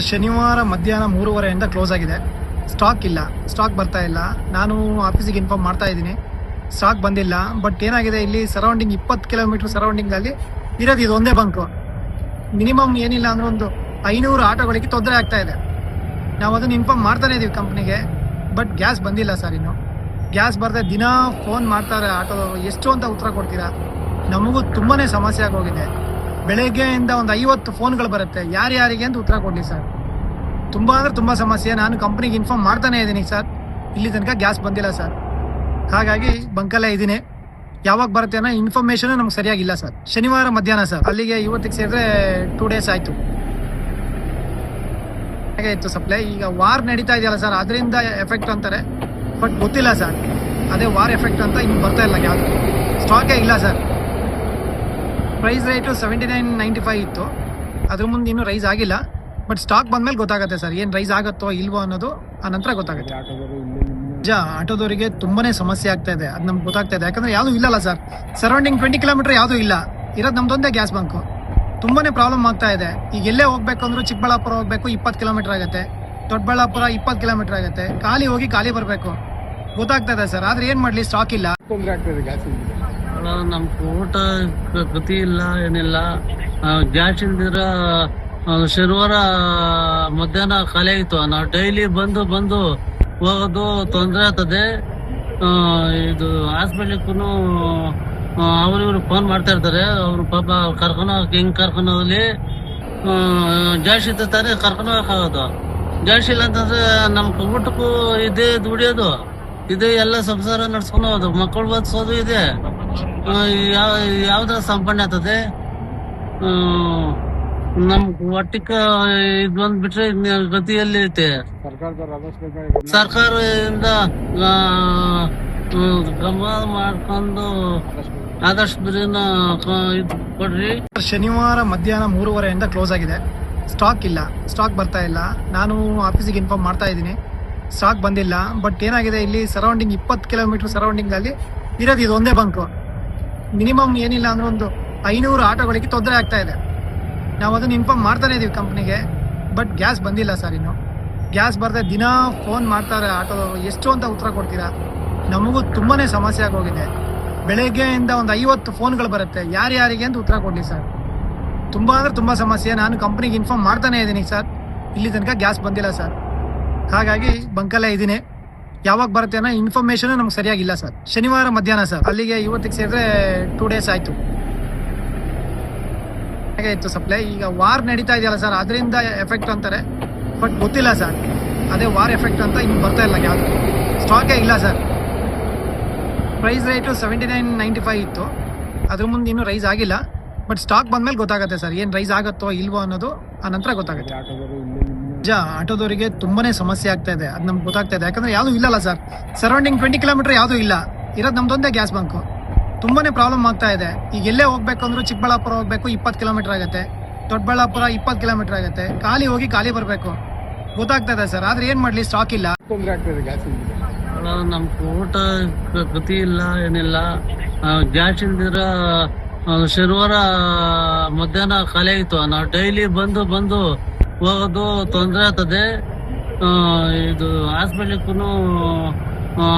ಶನಿವಾರ ಮಧ್ಯಾಹ್ನ 3:30 ಕ್ಲೋಸ್ ಆಗಿದೆ. ಸ್ಟಾಕ್ ಇಲ್ಲ, ಸ್ಟಾಕ್ ಬರ್ತಾ ಇಲ್ಲ. ನಾನು ಆಫೀಸಿಗೆ ಇನ್ಫಾರ್ಮ್ ಮಾಡ್ತಾ ಇದ್ದೀನಿ, ಸ್ಟಾಕ್ ಬಂದಿಲ್ಲ. ಬಟ್ ಏನಾಗಿದೆ, ಇಲ್ಲಿ ಸರೌಂಡಿಂಗ್ 20 ಕಿಲೋಮೀಟರ್ ಸರೌಂಡಿಂಗ್ ಅಲ್ಲಿ ಇರೋದು ಇದು ಒಂದೇ ಬಂಕು. ಮಿನಿಮಮ್ ಏನಿಲ್ಲ ಅಂದ್ರೆ ಒಂದು 500 ಆಟೋಗಳಿಗೆ ತೊಂದರೆ ಆಗ್ತಾ ಇದೆ. ನಾವು ಅದನ್ನ ಇನ್ಫಾರ್ಮ್ ಮಾಡ್ತಾನೆ ಇದೀವಿ ಕಂಪ್ನಿಗೆ. ಬಟ್ ಗ್ಯಾಸ್ ಬಂದಿಲ್ಲ ಸರ್. ಇನ್ನು ಗ್ಯಾಸ್ ಬರ್ದೆ ದಿನ ಫೋನ್ ಮಾಡ್ತಾರೆ ಆಟೋದವರು, ಎಷ್ಟು ಅಂತ ಉತ್ತರ ಕೊಡ್ತೀರಾ? ನಮಗೂ ತುಂಬಾನೇ ಸಮಸ್ಯೆ ಆಗೋಗಿದೆ. ಬೆಳಗ್ಗೆಯಿಂದ ಒಂದು 50 ಫೋನ್ಗಳು ಬರುತ್ತೆ, ಯಾರ್ಯಾರಿಗೆ ಅಂತ ಉತ್ತರ ಕೊಡ್ಲಿ ಸರ್. ತುಂಬಾ ಅಂದ್ರೆ ತುಂಬಾ ಸಮಸ್ಯೆ. ನಾನು ಕಂಪ್ನಿಗೆ ಇನ್ಫಾರ್ಮ್ ಮಾಡ್ತಾನೆ ಇದ್ದೀನಿ ಸರ್, ಇಲ್ಲಿ ತನಕ ಗ್ಯಾಸ್ ಬಂದಿಲ್ಲ ಸರ್. ಹಾಗಾಗಿ ಬಂಕಲ್ಲೇ ಇದ್ದೀನಿ. ಯಾವಾಗ ಬರುತ್ತೆ ಅನ್ನೋ ಇನ್ಫಾರ್ಮೇಶನ್ ನಮ್ಗೆ ಸರಿಯಾಗಿಲ್ಲ ಸರ್. ಶನಿವಾರ ಮಧ್ಯಾಹ್ನ ಸರ್, ಅಲ್ಲಿಗೆ ಇವತ್ತಿಗೆ ಸೇರಿದ್ರೆ 2 ಡೇಸ್ ಆಯ್ತು. ಹಾಗೆ ಇತ್ತು ಸಪ್ಲೈ. ಈಗ ವಾರ್ ನಡೀತಾ ಇದೆಯಲ್ಲ ಸರ್, ಅದರಿಂದ ಎಫೆಕ್ಟ್ ಅಂತಾರೆ. ಬಟ್ ಗೊತ್ತಿಲ್ಲ ಸರ್, ಅದೇ ವಾರ್ ಎಫೆಕ್ಟ್ ಅಂತ ಇನ್ನು ಬರ್ತಾ ಇಲ್ಲ. ಯಾವುದು ಸ್ಟಾಕೇ ಇಲ್ಲ ಸರ್. ಪ್ರೈಸ್ ರೇಟು 79.95 ಇತ್ತು, ಅದ್ರ ಮುಂದೆ ಇನ್ನೂ ರೈಸ್ ಆಗಿಲ್ಲ. ಬಟ್ ಸ್ಟಾಕ್ ಬಂದ್ಮೇಲೆ ಗೊತ್ತಾಗುತ್ತೆ ಸರ್, ಏನು ರೈಸ್ ಆಗುತ್ತೋ ಇಲ್ವೋ ಅನ್ನೋದು ಆ ನಂತರ ಗೊತ್ತಾಗುತ್ತೆ. ಆಟೋದವರಿಗೆ ತುಂಬಾನೇ ಸಮಸ್ಯೆ ಆಗ್ತಾ ಇದೆ, ಅದು ನಮ್ಗೆ ಗೊತ್ತಾಗ್ತಾ ಇದೆ. ಯಾಕಂದ್ರೆ ಯಾವುದು ಇಲ್ಲಲ್ಲ ಸರ್, ಸರೌಂಡಿಂಗ್ 20 ಕಿಲೋಮೀಟರ್ ಯಾವುದು ಇಲ್ಲ. ಇರೋದು ನಮ್ದೊಂದೇ ಗ್ಯಾಸ್ ಬಂಕು. ತುಂಬಾನೇ ಪ್ರಾಬ್ಲಮ್ ಆಗ್ತಾ ಇದೆ. ಈಗ ಎಲ್ಲೇ ಹೋಗ್ಬೇಕು ಅಂದ್ರೂ ಚಿಕ್ಕಬಳ್ಳಾಪುರ ಹೋಗ್ಬೇಕು 20 ಕಿಲೋಮೀಟರ್ ಆಗುತ್ತೆ, ದೊಡ್ಡಬಳ್ಳಾಪುರ 20 ಕಿಲೋಮೀಟರ್ ಆಗುತ್ತೆ. ಖಾಲಿ ಹೋಗಿ ಖಾಲಿ ಬರಬೇಕು. ಗೊತ್ತಾಗ್ತಾ ಇದೆ ಸರ್, ಆದ್ರೆ ಏನ್ ಮಾಡ್ಲಿ, ಸ್ಟಾಕ್ ಇಲ್ಲ. ತೊಂದರೆ ಆಗ್ತದೆ ಗ್ಯಾಸ್. ನಮ್ಗೆ ಊಟ ಗತಿ ಇಲ್ಲ, ಏನಿಲ್ಲ. ಗ್ಯಾಸ್ ಇಲ್ದಿರ ಶನಿವಾರ ಮಧ್ಯಾಹ್ನ ಖಾಲಿ ಆಯ್ತು. ನಾವು ಡೈಲಿ ಬಂದು ಹೋಗೋದು ತೊಂದರೆ ಆಗ್ತದೆ. ಇದು ಹಾಸ್ಪಿಟ್ಲಿಗೂ ಅವ್ರಿವ್ರು ಫೋನ್ ಮಾಡ್ತಾ ಇರ್ತಾರೆ. ಅವ್ರು ಪಾಪ ಹಿಂಗ್ ಕರ್ಕೊಂಡೋಗ್ಲಿ, ಗ್ಯಾಸ್ ಇರ್ತಾರೆ ಕರ್ಕೊಂಡು ಹೋಗೋದು. ಗ್ಯಾಸ್ ಇಲ್ಲ ಅಂತಂದ್ರೆ ನಮ್ಗೆ ಊಟಕ್ಕೂ ಇದೇ ದುಡಿಯೋದು, ಇದೇ ಎಲ್ಲ ಸಂಸಾರ ನಡ್ಸ್ಕೊಂಡು ಹೋಗೋದು, ಮಕ್ಕಳು ಓದಿಸೋದು ಇದೆ. ಯಾವ್ದ್ರ ಸಂಪಾದನೆ ಆಗ್ತದೆ. ನಮ್ ಒಟ್ಟಿಕ ಇದ್ ಬಂದ್ಬಿಟ್ರೆ ಗತಿಯಲ್ಲಿ ಐತೆ. ಸರ್ಕಾರದಿಂದ ಗಮನ ಮಾಡ್ಕೊಂಡು ಆದಷ್ಟು ಬಿರಿನ ಇದು ಕೊಡ್ರಿ. ಶನಿವಾರ ಮಧ್ಯಾಹ್ನ 3:30 ಕ್ಲೋಸ್ ಆಗಿದೆ. ಸ್ಟಾಕ್ ಇಲ್ಲ, ಸ್ಟಾಕ್ ಬರ್ತಾ ಇಲ್ಲ. ನಾನು ಆಫೀಸಿಗೆ ಇನ್ಫಾರ್ಮ್ ಮಾಡ್ತಾ ಇದ್ದೀನಿ, ಸ್ಟಾಕ್ ಬಂದಿಲ್ಲ. ಬಟ್ ಏನಾಗಿದೆ, ಇಲ್ಲಿ ಸರೌಂಡಿಂಗ್ 20 ಕಿಲೋಮೀಟರ್ ಸರೌಂಡಿಂಗ್ ಅಲ್ಲಿ ಇರೋದು ಇದು ಒಂದೇ ಬಂಕು. ಮಿನಿಮಮ್ ಏನಿಲ್ಲ ಅಂದ್ರೆ ಒಂದು 500 ಆಟೋಗಳಿಗೆ ತೊಂದರೆ ಆಗ್ತಾ ಇದೆ. ನಾವು ಅದನ್ನ ಇನ್ಫಾರ್ಮ್ ಮಾಡ್ತಾನೆ ಇದೀವಿ ಕಂಪ್ನಿಗೆ. ಬಟ್ ಗ್ಯಾಸ್ ಬಂದಿಲ್ಲ ಸರ್. ಇನ್ನು ಗ್ಯಾಸ್ ಬರ್ದೆ ದಿನ ಫೋನ್ ಮಾಡ್ತಾರೆ ಆಟೋದವರು, ಎಷ್ಟು ಅಂತ ಉತ್ತರ ಕೊಡ್ತೀರಾ? ನಮಗೂ ತುಂಬಾನೇ ಸಮಸ್ಯೆ ಆಗೋಗಿದೆ. ಬೆಳಗ್ಗೆಯಿಂದ ಒಂದು 50 ಫೋನ್ಗಳು ಬರುತ್ತೆ, ಯಾರ್ಯಾರಿಗೆ ಅಂತ ಉತ್ತರ ಕೊಡ್ಲಿ ಸರ್. ತುಂಬಾ ಅಂದ್ರೆ ತುಂಬಾ ಸಮಸ್ಯೆ. ನಾನು ಕಂಪ್ನಿಗೆ ಇನ್ಫಾರ್ಮ್ ಮಾಡ್ತಾನೆ ಇದ್ದೀನಿ ಸರ್, ಇಲ್ಲಿ ತನಕ ಗ್ಯಾಸ್ ಬಂದಿಲ್ಲ ಸರ್. ಹಾಗಾಗಿ ಬಂಕಲ್ಲೇ ಇದ್ದೀನಿ. ಯಾವಾಗ ಬರುತ್ತೆ ಅನ್ನೋ ಇನ್ಫಾರ್ಮೇಶನ್ ನಮ್ಗೆ ಸರಿಯಾಗಿಲ್ಲ ಸರ್. ಶನಿವಾರ ಮಧ್ಯಾಹ್ನ ಸರ್, ಅಲ್ಲಿಗೆ ಇವತ್ತಿಗೆ ಸೇರಿದ್ರೆ 2 ಡೇಸ್ ಆಯ್ತು. ಹಾಗೆ ಇತ್ತು ಸಪ್ಲೈ. ಈಗ ವಾರ್ ನಡೀತಾ ಇದೆಯಲ್ಲ ಸರ್, ಅದರಿಂದ ಎಫೆಕ್ಟ್ ಅಂತಾರೆ. ಬಟ್ ಗೊತ್ತಿಲ್ಲ ಸರ್, ಅದೇ ವಾರ್ ಎಫೆಕ್ಟ್ ಅಂತ ಇನ್ನು ಬರ್ತಾ ಇಲ್ಲ. ಯಾವುದು ಸ್ಟಾಕೇ ಇಲ್ಲ ಸರ್. ಪ್ರೈಸ್ ರೇಟು 79.95 ಇತ್ತು, ಅದ್ರ ಮುಂದೆ ಇನ್ನೂ ರೈಸ್ ಆಗಿಲ್ಲ. ಬಟ್ ಸ್ಟಾಕ್ ಬಂದ್ಮೇಲೆ ಗೊತ್ತಾಗುತ್ತೆ ಸರ್, ಏನು ರೈಸ್ ಆಗುತ್ತೋ ಇಲ್ವೋ ಅನ್ನೋದು ಆ ನಂತರ ಗೊತ್ತಾಗುತ್ತೆ. ಆಟೋದವರಿಗೆ ತುಂಬಾನೇ ಸಮಸ್ಯೆ ಆಗ್ತಾ ಇದೆ, ಅದು ನಮ್ಗೆ ಗೊತ್ತಾಗ್ತಾ ಇದೆ. ಯಾಕಂದ್ರೆ ಯಾವುದು ಇಲ್ಲಲ್ಲ ಸರ್, ಸರೌಂಡಿಂಗ್ 20 ಕಿಲೋಮೀಟರ್ ಯಾವುದು ಇಲ್ಲ. ಇರೋದು ನಮ್ದೊಂದೇ ಗ್ಯಾಸ್ ಬಂಕು. ತುಂಬಾನೇ ಪ್ರಾಬ್ಲಮ್ ಆಗ್ತಾ ಇದೆ. ಈಗ ಎಲ್ಲೇ ಹೋಗ್ಬೇಕು ಅಂದ್ರೂ ಚಿಕ್ಕಬಳ್ಳಾಪುರ ಹೋಗ್ಬೇಕು 20 ಕಿಲೋಮೀಟರ್ ಆಗುತ್ತೆ, ದೊಡ್ಡಬಳ್ಳಾಪುರ 20 ಕಿಲೋಮೀಟರ್ ಆಗುತ್ತೆ. ಖಾಲಿ ಹೋಗಿ ಖಾಲಿ ಬರಬೇಕು. ಗೊತ್ತಾಗ್ತಾ ಇದೆ ಸರ್, ಆದ್ರೆ ಏನ್ ಮಾಡ್ಲಿ, ಸ್ಟಾಕ್ ಇಲ್ಲ. ತೊಂದರೆ ಆಗ್ತದೆ ಗ್ಯಾಸ್. ನಮ್ಗೆ ಊಟ ಗತಿ ಇಲ್ಲ, ಏನಿಲ್ಲ. ಗ್ಯಾಸ್ ಇಲ್ದಿರ ಶನಿವಾರ ಮಧ್ಯಾಹ್ನ ಖಾಲಿ ಆಯ್ತು. ನಾವು ಡೈಲಿ ಬಂದು ಹೋಗೋದು ತೊಂದರೆ ಆಗ್ತದೆ. ಇದು ಹಾಸ್ಪಿಟ್ಲಿಗೂ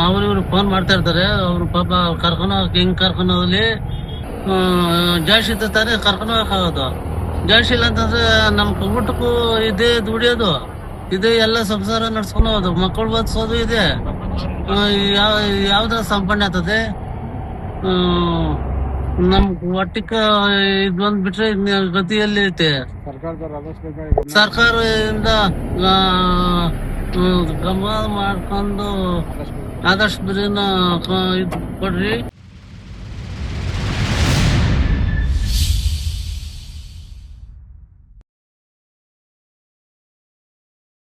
ಅವ್ರಿವ್ರು ಫೋನ್ ಮಾಡ್ತಾ ಇರ್ತಾರೆ. ಅವ್ರು ಪಾಪ ಹಿಂಗ್ ಕರ್ಕೊಂಡೋಗ್ಲಿ, ಗ್ಯಾಸ್ ಇರ್ತಾರೆ ಕರ್ಕೊಂಡು ಹೋಗೋದು. ಗ್ಯಾಸ್ ಇಲ್ಲ ಅಂತಂದ್ರೆ ನಮ್ಗೆ ಊಟಕ್ಕೂ ಇದೇ ದುಡಿಯೋದು, ಇದೇ ಎಲ್ಲ ಸಂಸಾರ ನಡ್ಸ್ಕೊಂಡು ಹೋಗೋದು, ಮಕ್ಕಳು ಓದಿಸೋದು ಇದೆ. ಯಾವ್ದ್ರ ಸಂಪಾದನೆ ಆಗ್ತದೆ. ನಮ್ಗೆ ಒಟ್ಟಿಕ ಇದ್ ಬಂದ್ಬಿಟ್ರೆ ಗತಿಯಲ್ಲಿ ಐತೆ. ಸರ್ಕಾರದಿಂದ ಗಮನ ಮಾಡ್ಕೊಂಡು ಆದಷ್ಟು ಬಿರಿನ ಇದು ಕೊಡ್ರಿ.